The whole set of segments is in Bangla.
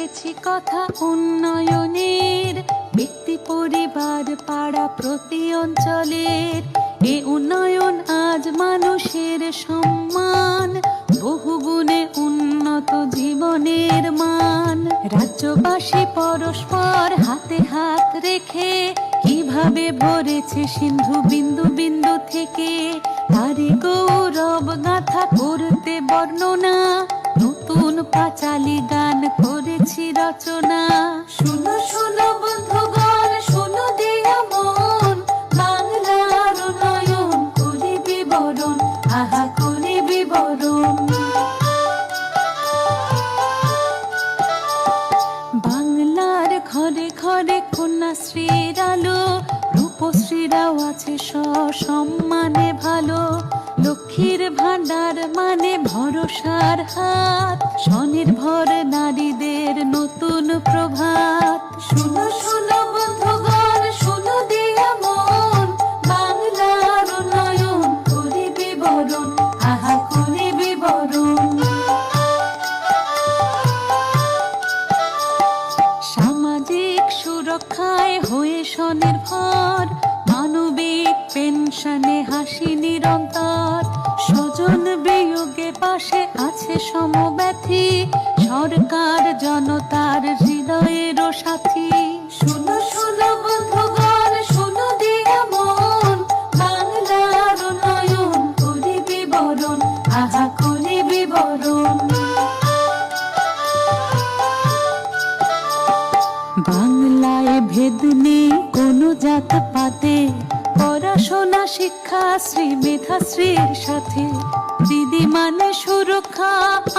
লিখেছি কথা উন্নয়নের, ব্যক্তি পরিবার পাড়া প্রতি অঞ্চলের। এ উন্নয়ন আজ মানুষের সম্মান, বহুগুণে উন্নত জীবনের মান। রাজ্যবাসী পরস্পর হাতে হাত রেখে কিভাবে ভরেছে সিন্ধু বিন্দু বিন্দু থেকে, তারি গৌরব গাথা করতে বর্ণনা, নতুন পাঁচালী গান করেছি রচনা। শুনো শুনো বন্ধুগণ, শুনো দিয়া মন, বাংলার উন্নয়ন করি বিবরণ, আহা করি বিবরণ। বাংলার ঘরে ঘরে কন্যাশ্রীর আলো, রূপশ্রীরাও আছে সসম্মানে ভালো। লক্ষ্মীর ভান্ডার মানে ভরসার হাত, স্বনির্ভর নারীদের নতুন প্রভাত। শুনো শুনো বন্ধুগণ, শুনো দিয়া মন, বাংলার উন্নয়ন করি বিবরণ, আহা করি বিবরণ। সামাজিক সুরক্ষায় হয়ে স্বনির্ভর, মানবিক পেনশনে হাসি নিরন্তর। স্বজন বিয়োগে পাশে আছে সমব্যথী, সরকার জনতার হৃদয়ের সাথী। শুনো শুনো বন্ধুগণ, শুনো দিয়া মন, বাংলার উন্নয়ন করি বিবরণ, আহা করি বিবরণ। বাংলায় ভেদ নেই কোনো জাত পাতে, পড়াশোনা শিক্ষা শ্রী মেধাশ্রীর সাথে। দিদি মানে সুরক্ষা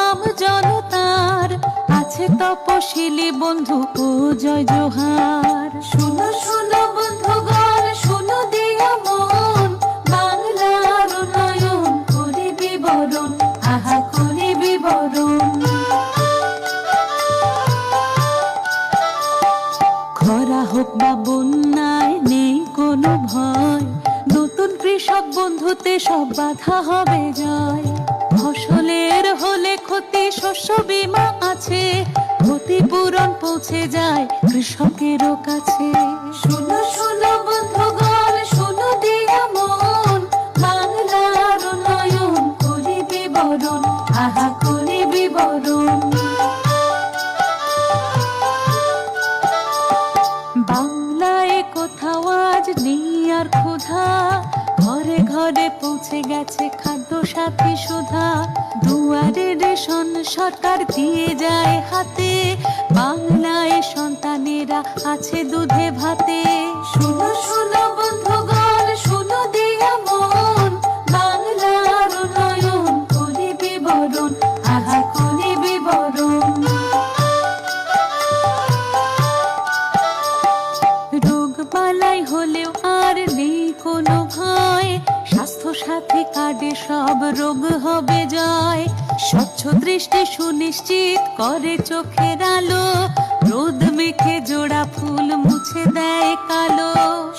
আম জনতার, আছে তপশিলি বন্ধু ও জয় জোহার। শুনো শুনো বন্ধুগণ, শুনো দিয়া মন, বাংলার উন্নয়ন করি বিবরণ, আহা করি বিবরণ। খরা হোক বা বন্যায় নেই কোনো ভয়, নতুন কৃষক বন্ধুতে সব বাধা হবে জয়। ফসলের হলে ক্ষতি শস্য বীমা আছে, ক্ষতিপূরণ পৌঁছে যায় কৃষকেরও কাছে। শুনো শুনো বন্ধুগণ, শুনো দিয়া মন, বাংলার উন্নয়ন করি বিবরণ, আহা করি বিবরণ। বাংলায় কোথাও আজ নেই আর ক্ষুধা, ঘরে ঘরে পৌঁছে গেছে খাদ্য সাথী সুধা। দুয়ারে রেশন সরকার দিয়ে যায় হাতে, বাংলায় সন্তানেরা আছে দুধে ভাতে। শুনো শুনো বন্ধুগণ, শুনো দিয়া মন, বাংলার উন্নয়ন করি বিবরণ, আহা করি বিবরণ। রোগবালাই হলেও আর নেই কোনো ভয়, স্বাস্থ্য সাথী কার্ডে সব রোগ হবে জয়। স্বচ্ছ দৃষ্টি সুনিশ্চিত করে চোখের আলো, রোদ মেখে জোড়া ফুল মুছে দেয় কালো।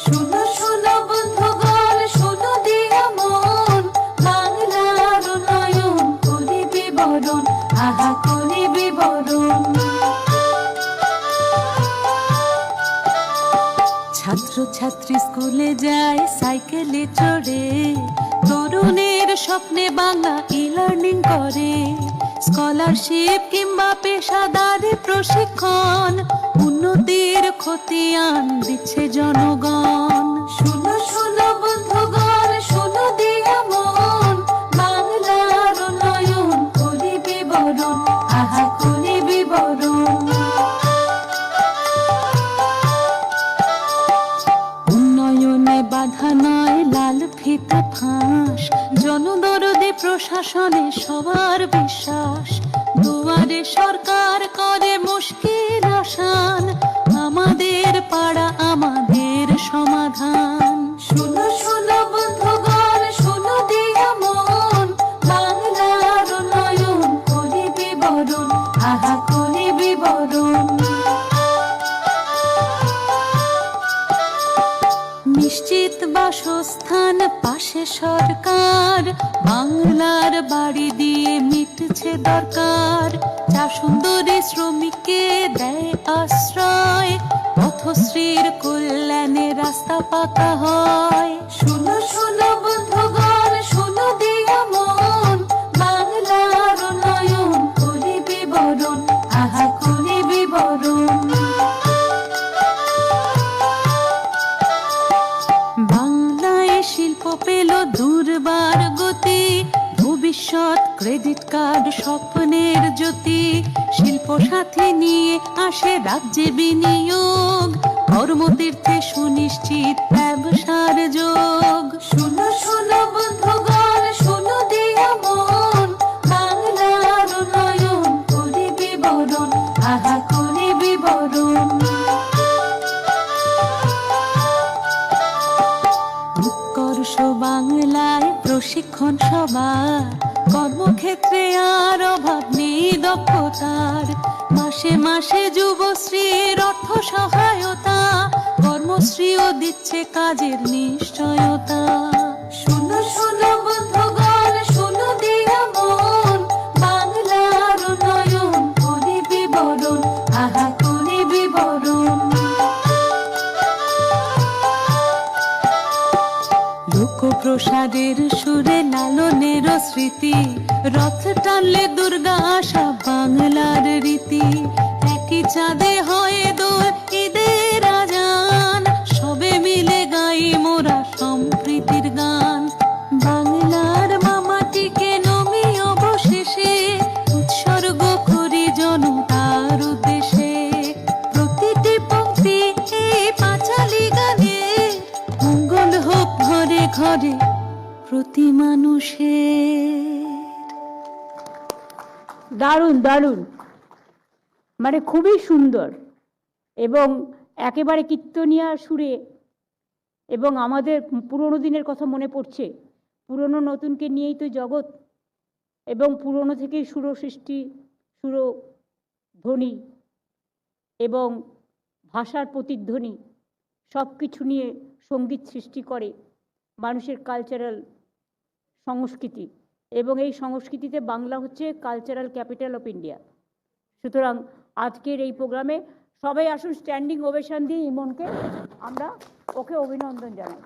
শুনো শুনো বন্ধুগণ, শুনো দিয়া মন, বাংলার উন্নয়ন করি বিবরণ, আহা করি বিবরণ। ছাত্র ছাত্রী স্কুলে যায় সাইকেলে চড়ে, তরুণের স্বপ্নে বাংলা ই-লার্নিং করে। স্কলারশিপ কিংবা পেশাদারি প্রশিক্ষণ, উন্নতির খতিয়ান দিচ্ছে জনগণ। শুনো শুনো বন্ধুগণ, শুনো দিয়া মন, বাংলার উন্নয়ন করি বিবরণ, আহা করি বিবরণ। উন্নয়নে বাধা নয় লাল ফিতে ফাঁস, জনদরদি প্রশাসনে সবার বিশ্বাস। দুয়ারে সরকার করে মুশকিল আসান, আমাদের পাড়া আমাদের সমাধান। শুনো শুনো বন্ধুগণ, শুনো দিয়া মন, বাংলার উন্নয়ন করি বিবরণ, আহা করি বিবরণ। নিশ্চিত বাসস্থান পাশে সরকার, বাংলার বাড়ি দিয়ে মিটছে দরকার। চা সুন্দরী শ্রমিককে পেস্তা পাতা হয়। শুনো শুনো বন্ধুগণ, শুনো দিয়া মন, বাংলার উন্নয়ন করি বিবরণ, আহা করি বিবরণ। বাংলায় শিল্প পেল দুর্বার গতি, ভবিষ্যৎ ক্রেডিট কার্ড স্বপ্নের জ্যোতি। শিল্প সাথী নিয়ে আসে রাজ্যে বিনিয়োগ, কর্মতীর্থে সুনিশ্চিত ব্যবসার যোগ। শুনো শুনো বন্ধুগণ, শুনো দিয়া মন, বাংলার উন্নয়ন করি বিবরণ, আহা করি বিবরণ। উৎকর্ষ বাংলায় প্রশিক্ষণ সবার, কর্মক্ষেত্রে আর অভাব নেই দক্ষতার। মাসে মাসে যুবশ্রীর অর্থ সহায়তা, কর্মশ্রীও দিচ্ছে কাজের নিশ্চয়তা। শুনো শুনো বন্ধুগণ, শুনো দিয়া মন, বাংলার উন্নয়ন করি বিবরণ, আহা করি বিবরণ। লোকপ্রসাদের সুরে লালনের স্মৃতি, রথ টানলে দুর্গা আসা বাংলার রীতি। একই চাঁদে হয় দোল ঈদের আজান, সবে মিলে গাই মোরা সম্প্রীতির গান। বাংলার মামাটিকে নমি অবশেষে উৎসর্গ করি জনতার উদ্দেশ্যে। প্রতিটি পংক্তি এই পাঁচালী গানে, মঙ্গল হোক ঘরে ঘরে প্রতি মানুষের। দারুণ দারুণ, মানে খুবই সুন্দর এবং একেবারে কীর্তনিয়া সুরে, এবং আমাদের পুরনো দিনের কথা মনে পড়ছে। পুরনো নতুনকে নিয়েই তো জগৎ, এবং পুরনো থেকেই সুর সৃষ্টি, সুরধ্বনি এবং ভাষার প্রতিধ্বনি সব কিছু নিয়ে সঙ্গীত সৃষ্টি করে মানুষের কালচারাল সংস্কৃতি, এবং এই সংস্কৃতিতে বাংলা হচ্ছে কালচারাল ক্যাপিটাল অফ ইন্ডিয়া। সুতরাং আজকের এই প্রোগ্রামে সবাই আসুন, স্ট্যান্ডিং ওভেশন দিয়ে ইমনকে আমরা ওকে অভিনন্দন জানাই।